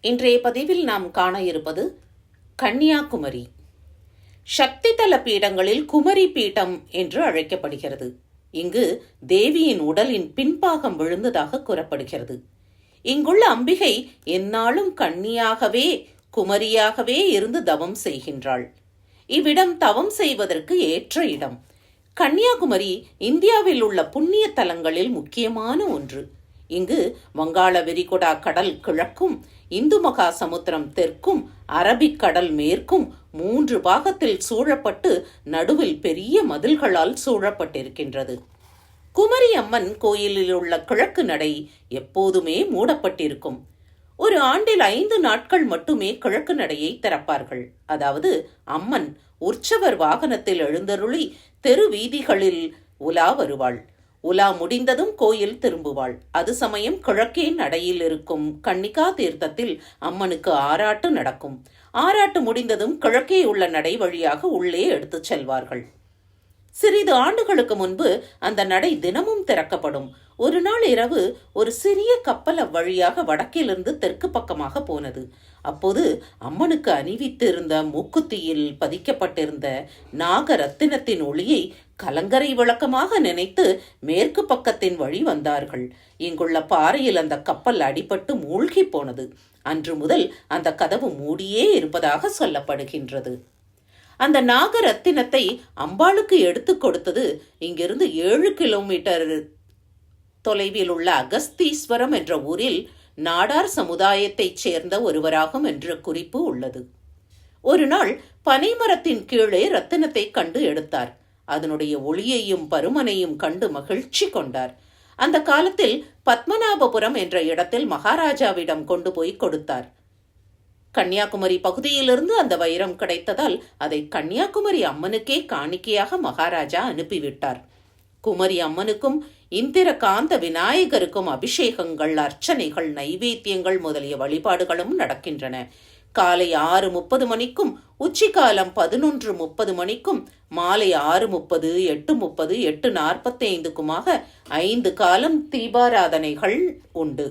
இன்றைய பதிவில் நாம் காண இருப்பது கன்னியாகுமரி. சக்தி தல பீடங்களில் குமரி பீடம் என்று அழைக்கப்படுகிறது. இங்கு தேவியின் உடலின் பின்பாகம் விழுந்ததாக கூறப்படுகிறது. இங்குள்ள அம்பிகை எந்நாளும் கன்னியாகவே குமரியாகவே இருந்து தவம் செய்கின்றாள். இவ்விடம் தவம் செய்வதற்கு ஏற்ற இடம். கன்னியாகுமரி இந்தியாவில் உள்ள புண்ணிய தலங்களில் முக்கியமான ஒன்று. இங்கு வங்காள விரிகுடா கடல் கிழக்கும், இந்து மகா சமுத்திரம் தெற்கும், அரபிக்கடல் மேற்கும் 3 பாகத்தில் சூழப்பட்டு நடுவில் பெரிய மதில்களால் சூழப்பட்டிருக்கின்றது. குமரி அம்மன் கோயிலில் உள்ள கிழக்கு நடை எப்போதுமே மூடப்பட்டிருக்கும். ஒரு ஆண்டில் 5 நாட்கள் மட்டுமே கிழக்கு நடையை திறப்பார்கள். அதாவது அம்மன் உற்சவர் வாகனத்தில் எழுந்தருளி தெரு வீதிகளில் உலா வருவாள். உலா முடிந்ததும் கோயில் திரும்புவாள். அது சமயம் கிழக்கே நடையில் இருக்கும் கன்னிகா தீர்த்தத்தில் அம்மனுக்கு ஆராட்டு நடக்கும். ஆராட்டு முடிந்ததும் கிழக்கே உள்ள நடை வழியாக உள்ளே எடுத்துச் செல்வார்கள். சிறிது ஆண்டுகளுக்கு முன்பு அந்த நடை தினமும் திறக்கப்படும். ஒரு நாள் இரவு ஒரு சிறிய கப்பல் அவ்வழியாக வடக்கிலிருந்து தெற்கு பக்கமாக போனது. அப்போது அம்மனுக்கு அணிவித்திருந்த மூக்குத்தியில் பதிக்கப்பட்டிருந்த நாகரத்தினத்தின் ஒளியை கலங்கரை விளக்கமாக நினைத்து மேற்கு பக்கத்தின் வழி வந்தார்கள். இங்குள்ள பாறையில் அந்த கப்பல் அடிபட்டு மூழ்கி போனது. அன்று முதல் அந்த கதவு மூடியே இருப்பதாக சொல்லப்படுகின்றது. அந்த நாகரத்தினத்தை அம்பாளுக்கு எடுத்து கொடுத்தது இங்கிருந்து 7 கிலோமீட்டர் தொலைவில் உள்ள அகஸ்தீஸ்வரம் என்ற ஊரில் நாடார் சமுதாயத்தைச் சேர்ந்த ஒருவராகும் என்ற குறிப்பு உள்ளது. ஒரு நாள் பனைமரத்தின் கீழே ரத்தினத்தை கண்டு எடுத்தார். அதனுடைய ஒளியையும் பருமனையும் கண்டு மகிழ்ச்சி கொண்டார். அந்த காலத்தில் பத்மநாபபுரம் என்ற இடத்தில் மகாராஜாவிடம் கொண்டு போய் கொடுத்தார். கன்னியாகுமரி பகுதியிலிருந்து அந்த வைரம் கிடைத்ததால் அதை கன்னியாகுமரி அம்மனுக்கே காணிக்கையாக மகாராஜா அனுப்பிவிட்டார். குமரி அம்மனுக்கும் இந்திரகாந்த விநாயகருக்கும் அபிஷேகங்கள், அர்ச்சனைகள், நைவேத்தியங்கள் முதலிய வழிபாடுகளும் நடக்கின்றன. காலை 6:30 மணிக்கும், உச்சிகாலம் 11:30 மணிக்கும், மாலை 6:30, 8:30, 8:45க்குமாக 5 காலம் தீபாராதனைகள் உண்டு.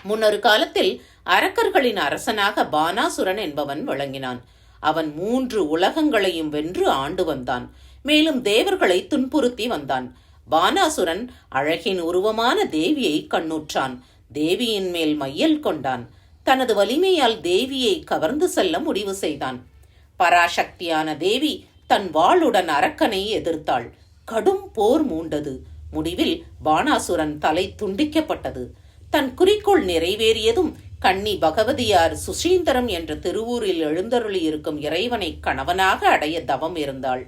முன்னொரு காலத்தில் அரக்கர்களின் அரசனாக பானாசுரன் என்பவன் விளங்கினான். அவன் 3 உலகங்களையும் வென்று ஆண்டு வந்தான். மேலும் தேவர்களை துன்புறுத்தி வந்தான். பானாசுரன் அழகின் உருவமான தேவியை கண்ணுற்றான். தேவியின் மேல் மையல் கொண்டான். தனது வலிமையால் தேவியை கவர்ந்து செல்ல முடிவு செய்தான். பராசக்தியான தேவி தன் வாளுடன் அரக்கனை எதிர்த்தாள். கடும் போர் மூண்டது. முடிவில் பானாசுரன் தலை துண்டிக்கப்பட்டது. தன் குறிக்கோள் நிறைவேறியதும் கன்னி பகவதியார் சுசீந்தரம் என்ற திருவூரில் எழுந்தருளி இருக்கும் இறைவனை கணவனாக அடைய தவம் இருந்தாள்.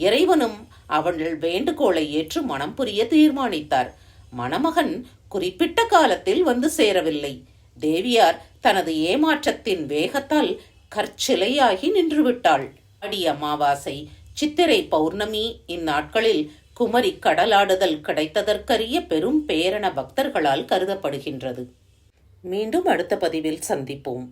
இறைவனும் அவள் வேண்டுகோளை ஏற்று மனம் புரிய தீர்மானித்தார். மணமகன் குறிப்பிட்ட காலத்தில் வந்து சேரவில்லை. தேவியார் தனது ஏமாற்றத்தின் வேகத்தால் கற்சிலையாகி நின்றுவிட்டாள். ஆடி அமாவாசை, சித்திரை பௌர்ணமி இந்நாட்களில் குமரி கடலாடுதல் கிடைத்ததற்கரிய பெரும் பேரண பக்தர்களால் கருதப்படுகின்றது. மீண்டும் அடுத்த பதிவில் சந்திப்போம்.